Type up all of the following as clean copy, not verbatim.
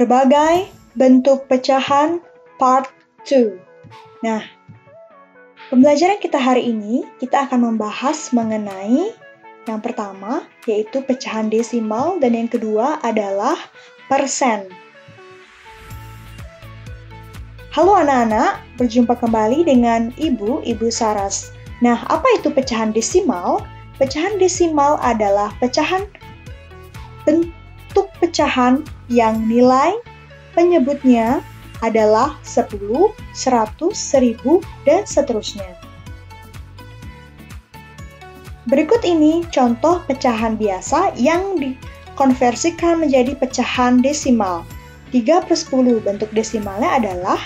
Berbagai bentuk pecahan Part 2. Nah, pembelajaran kita hari ini, kita akan membahas mengenai yang pertama, yaitu pecahan desimal, dan yang kedua adalah persen. Halo anak-anak, berjumpa kembali dengan Ibu Saras. Nah, apa itu pecahan desimal? Pecahan desimal adalah bentuk pecahan yang nilai penyebutnya adalah 10, 100, 1000, dan seterusnya. Berikut ini contoh pecahan biasa yang dikonversikan menjadi pecahan desimal. 3/10 bentuk desimalnya adalah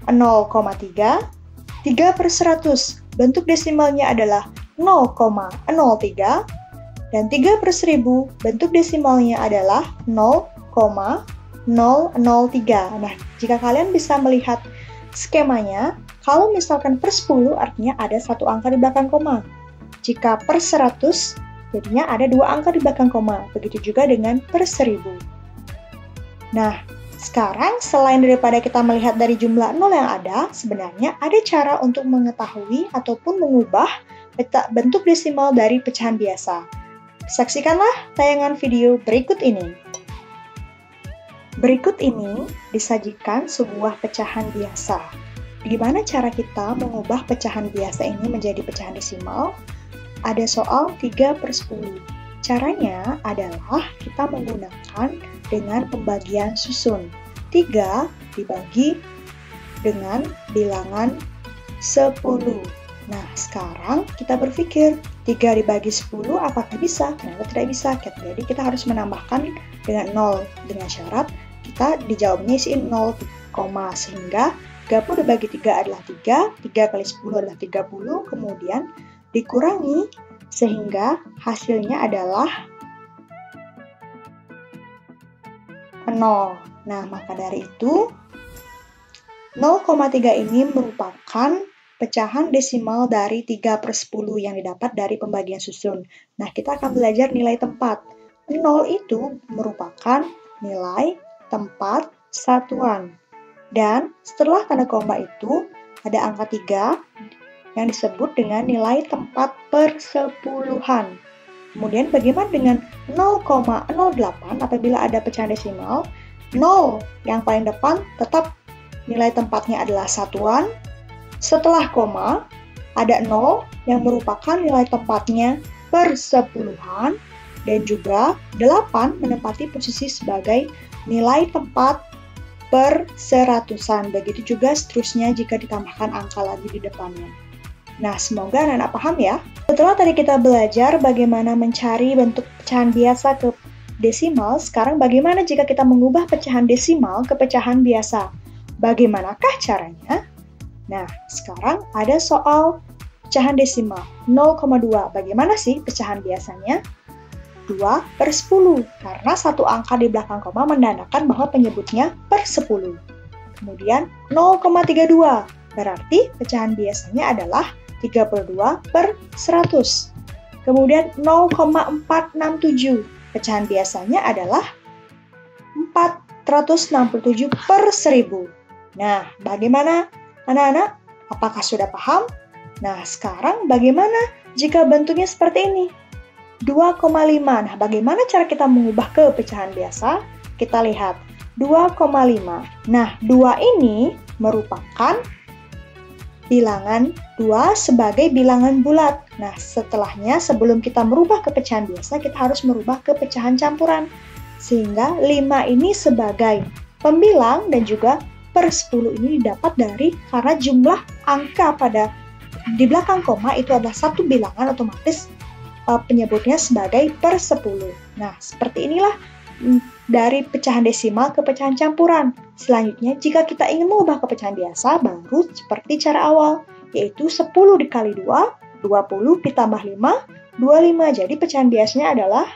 0,3. 3/100 bentuk desimalnya adalah 0,03. Dan 3/1000 bentuk desimalnya adalah 0,003. Nah, jika kalian bisa melihat skemanya, kalau misalkan per 10 artinya ada satu angka di belakang koma. Jika per 100, jadinya ada dua angka di belakang koma. Begitu juga dengan per 1000. Nah, sekarang selain daripada kita melihat dari jumlah 0 yang ada, sebenarnya ada cara untuk mengetahui ataupun mengubah bentuk desimal dari pecahan biasa. Saksikanlah tayangan video berikut ini. Berikut ini disajikan sebuah pecahan biasa. Gimana cara kita mengubah pecahan biasa ini menjadi pecahan desimal? Ada soal 3/10. Caranya adalah kita menggunakan dengan pembagian susun. 3 dibagi dengan bilangan 10. Nah, sekarang kita berpikir 3 dibagi 10 apakah bisa? Kenapa tidak bisa? Jadi kita harus menambahkan dengan 0 dengan syarat kita dijawabnya isiin 0, sehingga 30 dibagi 3 adalah 3, 3 kali 10 adalah 30, kemudian dikurangi sehingga hasilnya adalah 0. Nah, maka dari itu 0,3 ini merupakan pecahan desimal dari 3/10 yang didapat dari pembagian susun. Nah, kita akan belajar nilai tempat. 0 itu merupakan nilai tempat satuan. Dan setelah tanda koma itu, ada angka 3 yang disebut dengan nilai tempat persepuluhan. Kemudian bagaimana dengan 0,08 apabila ada pecahan desimal? 0 yang paling depan tetap nilai tempatnya adalah satuan. Setelah koma, ada 0 yang merupakan nilai tempatnya persepuluhan, dan juga 8 menempati posisi sebagai nilai tempat per seratusan. Begitu juga seterusnya jika ditambahkan angka lagi di depannya. Nah, semoga anak-anak paham ya. Setelah tadi kita belajar bagaimana mencari bentuk pecahan biasa ke desimal, sekarang bagaimana jika kita mengubah pecahan desimal ke pecahan biasa? Bagaimanakah caranya? Nah, sekarang ada soal pecahan desimal 0,2. Bagaimana sih pecahan biasanya? 2/10, karena satu angka di belakang koma menandakan bahwa penyebutnya per 10. Kemudian 0,32, berarti pecahan biasanya adalah 32/100. Kemudian 0,467, pecahan biasanya adalah 467/1000. Nah, bagaimana anak-anak? Apakah sudah paham? Nah, sekarang bagaimana jika bentuknya seperti ini? 2,5. Nah, bagaimana cara kita mengubah ke pecahan biasa? Kita lihat 2,5. Nah, 2 ini merupakan bilangan 2 sebagai bilangan bulat. Nah, setelahnya sebelum kita merubah ke pecahan biasa, kita harus merubah ke pecahan campuran. Sehingga 5 ini sebagai pembilang dan juga per 10 ini didapat dari karena jumlah angka di belakang koma itu adalah satu bilangan, otomatis penyebutnya sebagai per 10. Nah, seperti inilah dari pecahan desimal ke pecahan campuran. Selanjutnya, jika kita ingin mengubah ke pecahan biasa, baru seperti cara awal, yaitu 10 dikali 2, 20 ditambah 5, 25. Jadi pecahan biasanya adalah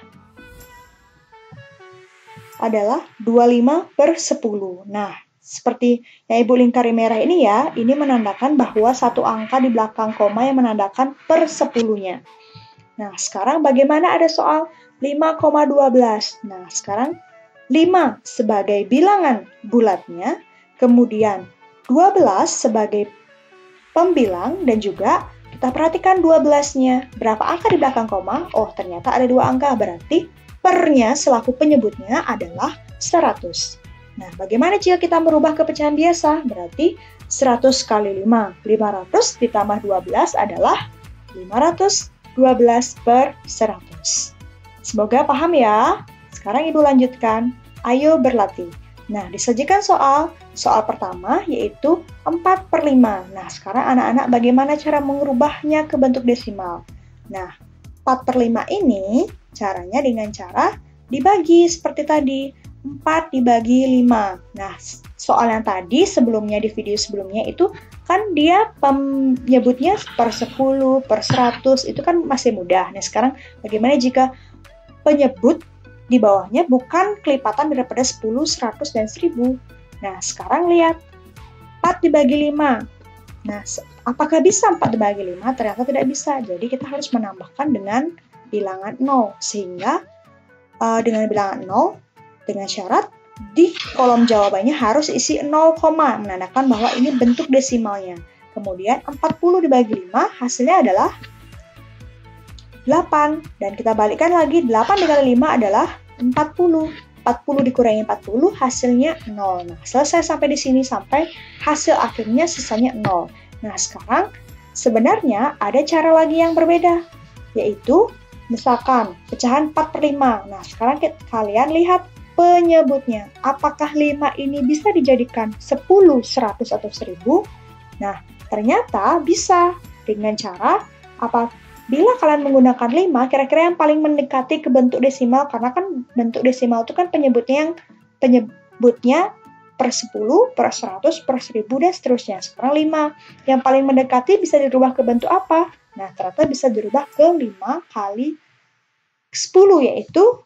25/10. Nah, seperti yang Ibu lingkari merah ini ya, ini menandakan bahwa satu angka di belakang koma yang menandakan per 10-nya. Nah, sekarang bagaimana ada soal 5,12. Nah, sekarang 5 sebagai bilangan bulatnya, kemudian 12 sebagai pembilang, dan juga kita perhatikan 12-nya. Berapa angka di belakang koma? Oh, ternyata ada 2 angka, berarti pernya selaku penyebutnya adalah 100. Nah, bagaimana jika kita merubah ke pecahan biasa? Berarti 100 kali 5, 500 ditambah 12 adalah 512 per 100. Semoga paham ya. Sekarang Ibu lanjutkan. Ayo berlatih. Nah, disajikan soal pertama yaitu 4/5. Nah, sekarang anak-anak bagaimana cara mengubahnya ke bentuk desimal? Nah, 4/5 ini caranya dengan cara dibagi seperti tadi. 4 dibagi 5. Nah, soal yang tadi sebelumnya di video sebelumnya itu kan dia penyebutnya per 10, per 100, itu kan masih mudah. Nah, sekarang bagaimana jika penyebut di bawahnya bukan kelipatan daripada 10, 100, dan 1000. Nah, sekarang lihat 4 dibagi 5. Nah, apakah bisa 4 dibagi 5? Ternyata tidak bisa. Jadi, kita harus menambahkan dengan bilangan 0. Sehingga dengan bilangan 0, dengan syarat di kolom jawabannya harus isi 0, menandakan bahwa ini bentuk desimalnya. Kemudian 40 dibagi 5 hasilnya adalah 8. Dan kita balikkan lagi, 8 dikali 5 adalah 40. 40 dikurangi 40 hasilnya 0. Nah, selesai sampai di sini, sampai hasil akhirnya sisanya 0. Nah, sekarang sebenarnya ada cara lagi yang berbeda, yaitu misalkan pecahan 4/5. Nah, sekarang kalian lihat penyebutnya. Apakah 5 ini bisa dijadikan 10, 100, atau 1000? Nah, ternyata bisa dengan cara apa? Bila kalian menggunakan 5, kira-kira yang paling mendekati ke bentuk desimal, karena kan bentuk desimal itu kan penyebutnya per 10, per 100, per 1000, dan seterusnya. Sekarang 5. Yang paling mendekati bisa dirubah ke bentuk apa? Nah, ternyata bisa dirubah ke 5 kali 10, yaitu.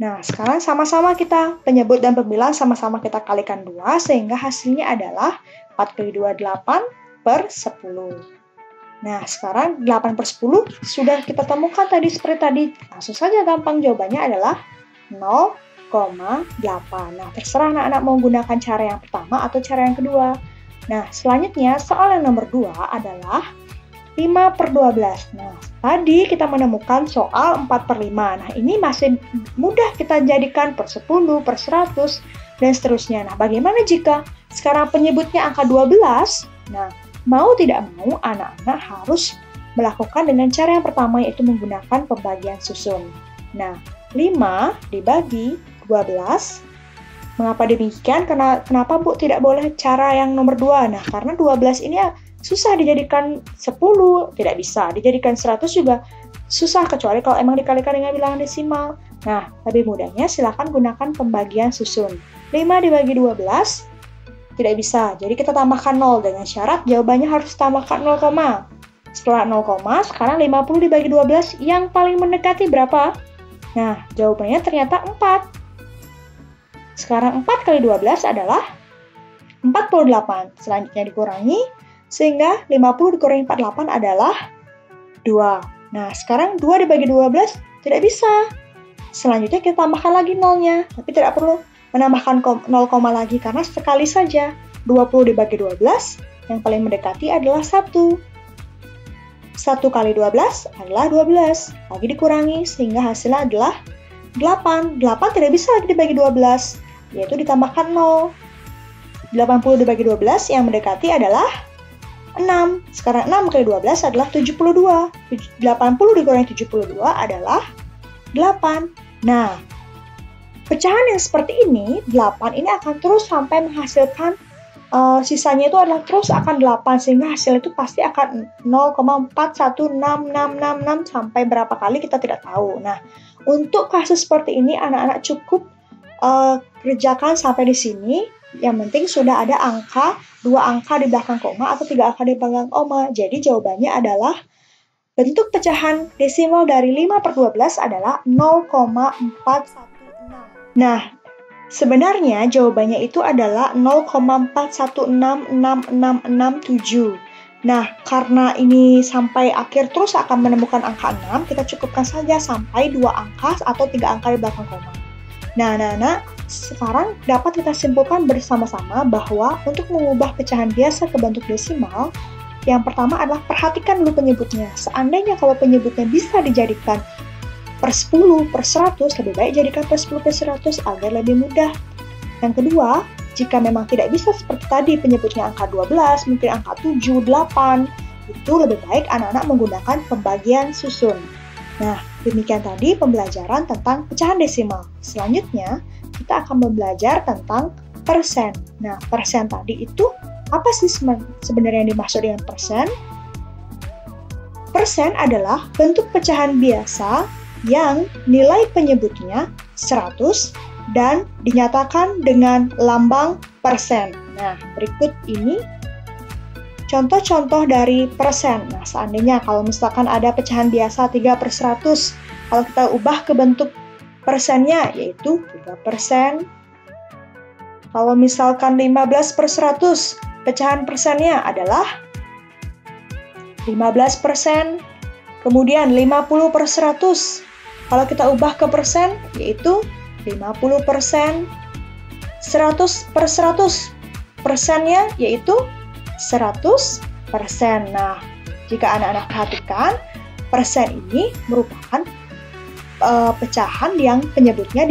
Nah, sekarang sama-sama kita penyebut dan pembilang sama-sama kita kalikan 2, sehingga hasilnya adalah 4 kali 2, 8 per 10. Nah, sekarang 8 per 10 sudah kita temukan tadi seperti tadi. Langsung saja gampang, jawabannya adalah 0,8. Nah, terserah anak-anak mau gunakan cara yang pertama atau cara yang kedua. Nah, selanjutnya soal yang nomor 2 adalah 5 per 12. Nah, tadi kita menemukan soal 4/5. Nah, ini masih mudah kita jadikan per 10, per 100, dan seterusnya. Nah, bagaimana jika sekarang penyebutnya angka 12? Nah, mau tidak mau, anak-anak harus melakukan dengan cara yang pertama, yaitu menggunakan pembagian susun. Nah, 5 dibagi 12. Mengapa demikian? Kenapa Bu tidak boleh cara yang nomor 2? Nah, karena 12 ini susah dijadikan 10, tidak bisa. Dijadikan 100 juga susah, kecuali kalau emang dikalikan dengan bilangan desimal. Nah, lebih mudahnya silakan gunakan pembagian susun. 5 dibagi 12. Tidak bisa, jadi kita tambahkan 0 dengan syarat jawabannya harus tambahkan 0, setelah 0, sekarang 50 dibagi 12 yang paling mendekati berapa? Nah, jawabannya ternyata 4. Sekarang 4 kali 12 adalah 48. Selanjutnya dikurangi, sehingga 50 dikurangi 48 adalah 2. Nah, sekarang 2 dibagi 12 tidak bisa. Selanjutnya kita tambahkan lagi 0-nya, tapi tidak perlu menambahkan 0, lagi karena sekali saja. 20 dibagi 12, yang paling mendekati adalah 1. 1 kali 12 adalah 12. Lagi dikurangi, sehingga hasilnya adalah 8. 8 tidak bisa lagi dibagi 12, yaitu ditambahkan 0. 80 dibagi 12, yang mendekati adalah 6. Sekarang 6 kali 12 adalah 72. 80 dikurangi 72 adalah 8. Nah, pecahan yang seperti ini, 8 ini akan terus sampai menghasilkan sisanya itu adalah terus akan 8, sehingga hasil itu pasti akan 0,41666 sampai berapa kali kita tidak tahu. Nah, untuk kasus seperti ini anak-anak cukup kerjakan sampai di sini. Yang penting sudah ada angka, 2 angka di belakang koma atau 3 angka di belakang koma. Jadi jawabannya adalah bentuk pecahan desimal dari 5 per 12 adalah 0,416. Nah, sebenarnya jawabannya itu adalah 0,4166667. Nah, karena ini sampai akhir terus akan menemukan angka 6, kita cukupkan saja sampai 2 angka atau 3 angka di belakang koma. Nah, anak-anak, sekarang dapat kita simpulkan bersama-sama bahwa untuk mengubah pecahan biasa ke bentuk desimal, yang pertama adalah perhatikan dulu penyebutnya. Seandainya kalau penyebutnya bisa dijadikan per 10, per 100, lebih baik jadikan per 10, per 100 agar lebih mudah. Yang kedua, jika memang tidak bisa seperti tadi penyebutnya angka 12, mungkin angka 7, 8, itu lebih baik anak-anak menggunakan pembagian susun. Nah, demikian tadi pembelajaran tentang pecahan desimal. Selanjutnya, kita akan belajar tentang persen. Nah, persen tadi itu apa sih sebenarnya yang dimaksud dengan persen? Persen adalah bentuk pecahan biasa yang nilai penyebutnya 100 dan dinyatakan dengan lambang persen. Nah, berikut ini contoh-contoh dari persen. Nah, seandainya kalau misalkan ada pecahan biasa 3/100, kalau kita ubah ke bentuk persennya, yaitu 3%. Kalau misalkan 15/100, pecahan persennya adalah 15%. Kemudian 50/100, kalau kita ubah ke persen, yaitu 50%. 100/100, persennya yaitu 100%. Nah, jika anak-anak perhatikan, persen ini merupakan pecahan yang penyebutnya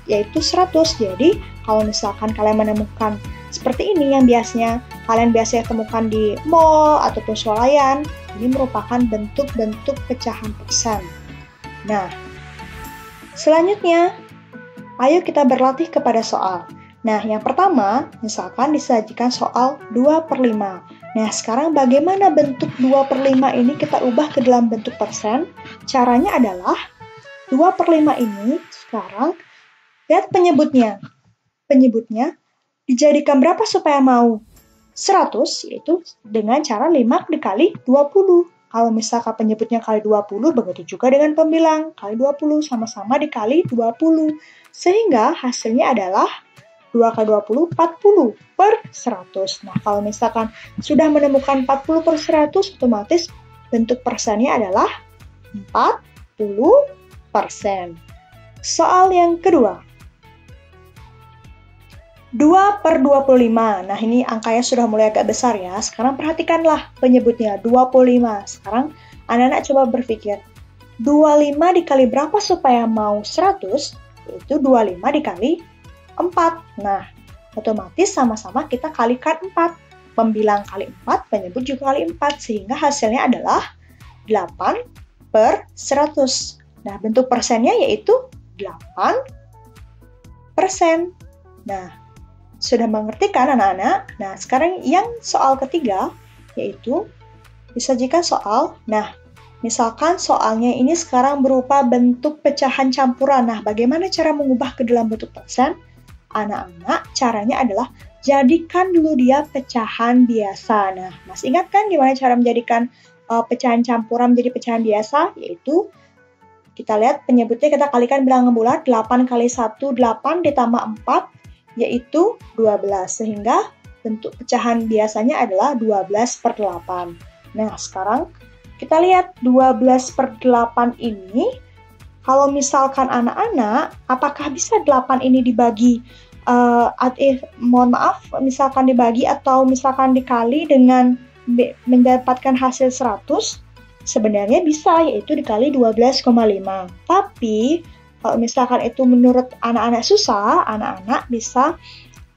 yaitu 100. Jadi, kalau misalkan kalian menemukan seperti ini yang biasanya kalian temukan di mall ataupun swalayan, ini merupakan bentuk-bentuk pecahan persen. Nah, selanjutnya, ayo kita berlatih kepada soal. Nah, yang pertama, misalkan disajikan soal 2/5. Nah, sekarang bagaimana bentuk 2/5 ini kita ubah ke dalam bentuk persen? Caranya adalah 2/5 ini sekarang, lihat penyebutnya. Penyebutnya dijadikan berapa supaya mau 100, yaitu dengan cara 5 dikali 20. Kalau misalkan penyebutnya kali 20, begitu juga dengan pembilang. Kali 20, sama-sama dikali 20. Sehingga hasilnya adalah 2 kali 20, 40/100. Nah, kalau misalkan sudah menemukan 40/100, otomatis bentuk persennya adalah 40%. Soal yang kedua. 2/25. Nah, ini angkanya sudah mulai agak besar ya. Sekarang perhatikanlah penyebutnya, 25. Sekarang anak-anak coba berpikir, 25 dikali berapa supaya mau 100? Yaitu 25 dikali 4. Nah, otomatis sama-sama kita kalikan 4. Pembilang kali 4, penyebut juga kali 4. Sehingga hasilnya adalah 8/100. Nah, bentuk persennya yaitu 8%. Nah, sudah mengerti kan anak-anak? Nah, sekarang yang soal ketiga, yaitu disajikan soal. Nah, misalkan soalnya ini sekarang berupa bentuk pecahan campuran. Nah, bagaimana cara mengubah ke dalam bentuk persen? Anak-anak, caranya adalah jadikan dulu dia pecahan biasa. Nah, masih ingat kan gimana cara menjadikan pecahan campuran menjadi pecahan biasa? Yaitu, kita lihat penyebutnya kita kalikan bilangan bulat, 8 kali 1, 8 ditambah 4, yaitu 12. Sehingga bentuk pecahan biasanya adalah 12/8. Nah, sekarang kita lihat 12/8 ini, kalau misalkan anak-anak, apakah bisa 8 ini dibagi, misalkan dibagi atau misalkan dikali dengan mendapatkan hasil 100? Sebenarnya bisa, yaitu dikali 12,5. Tapi, kalau misalkan itu menurut anak-anak susah, anak-anak bisa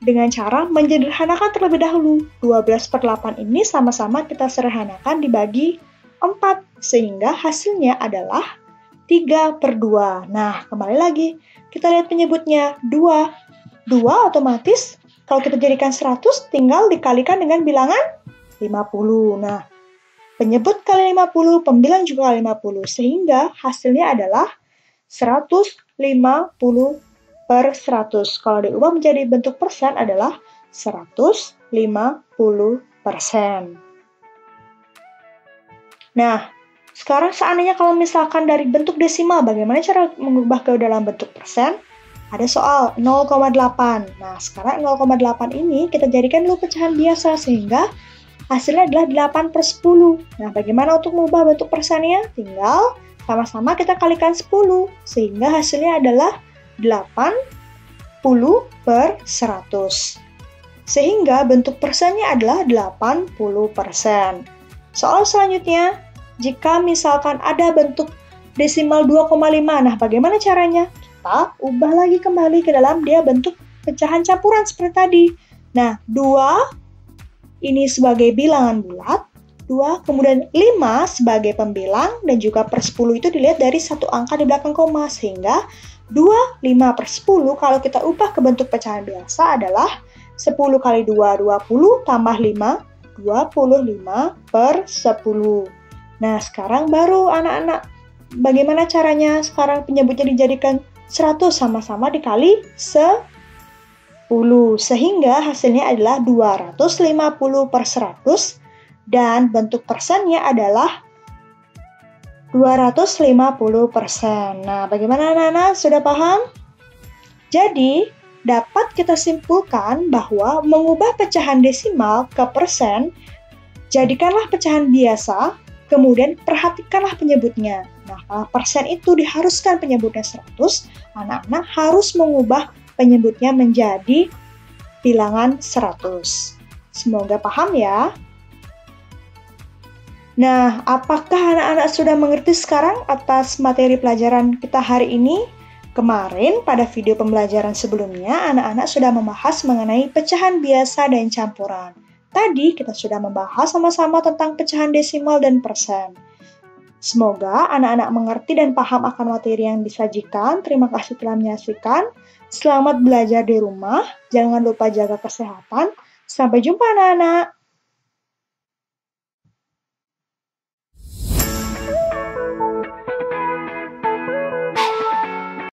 dengan cara menyederhanakan terlebih dahulu. 12/8 ini sama-sama kita sederhanakan dibagi 4, sehingga hasilnya adalah 3/2. Nah, kembali lagi, kita lihat penyebutnya 2. 2 otomatis, kalau kita jadikan 100, tinggal dikalikan dengan bilangan 50. Nah, penyebut kali 50, pembilang juga kali 50, sehingga hasilnya adalah 150/100. Kalau diubah menjadi bentuk persen adalah 150%. Nah, sekarang seandainya kalau misalkan dari bentuk desimal, bagaimana cara mengubah ke dalam bentuk persen? Ada soal 0,8. Nah, sekarang 0,8 ini kita jadikan dulu pecahan biasa, sehingga hasilnya adalah 8/10. Nah, bagaimana untuk mengubah bentuk persennya? Tinggal sama-sama kita kalikan 10, sehingga hasilnya adalah 80/100. Sehingga bentuk persennya adalah 80%. Soal selanjutnya, jika misalkan ada bentuk desimal 2,5, nah bagaimana caranya? Kita ubah lagi kembali ke dalam dia bentuk pecahan campuran seperti tadi. Nah, 2 ini sebagai bilangan bulat, 2, kemudian 5 sebagai pembilang, dan juga per 10 itu dilihat dari satu angka di belakang koma, sehingga 25/10 kalau kita ubah ke bentuk pecahan biasa adalah 10 kali 2, 20, tambah 5, 25/10. Nah, sekarang baru anak-anak, bagaimana caranya sekarang penyebutnya dijadikan 100 sama-sama dikali 10, sehingga hasilnya adalah 250/100, dan bentuk persennya adalah 250%. Nah, bagaimana anak-anak? Sudah paham? Jadi, dapat kita simpulkan bahwa mengubah pecahan desimal ke persen, jadikanlah pecahan biasa, kemudian perhatikanlah penyebutnya. Nah, kalau persen itu diharuskan penyebutnya 100, anak-anak harus mengubah penyebutnya menjadi bilangan 100. Semoga paham ya. Nah, apakah anak-anak sudah mengerti sekarang atas materi pelajaran kita hari ini? Kemarin, pada video pembelajaran sebelumnya, anak-anak sudah membahas mengenai pecahan biasa dan campuran. Tadi, kita sudah membahas sama-sama tentang pecahan desimal dan persen. Semoga anak-anak mengerti dan paham akan materi yang disajikan. Terima kasih telah menyaksikan. Selamat belajar di rumah. Jangan lupa jaga kesehatan. Sampai jumpa anak-anak.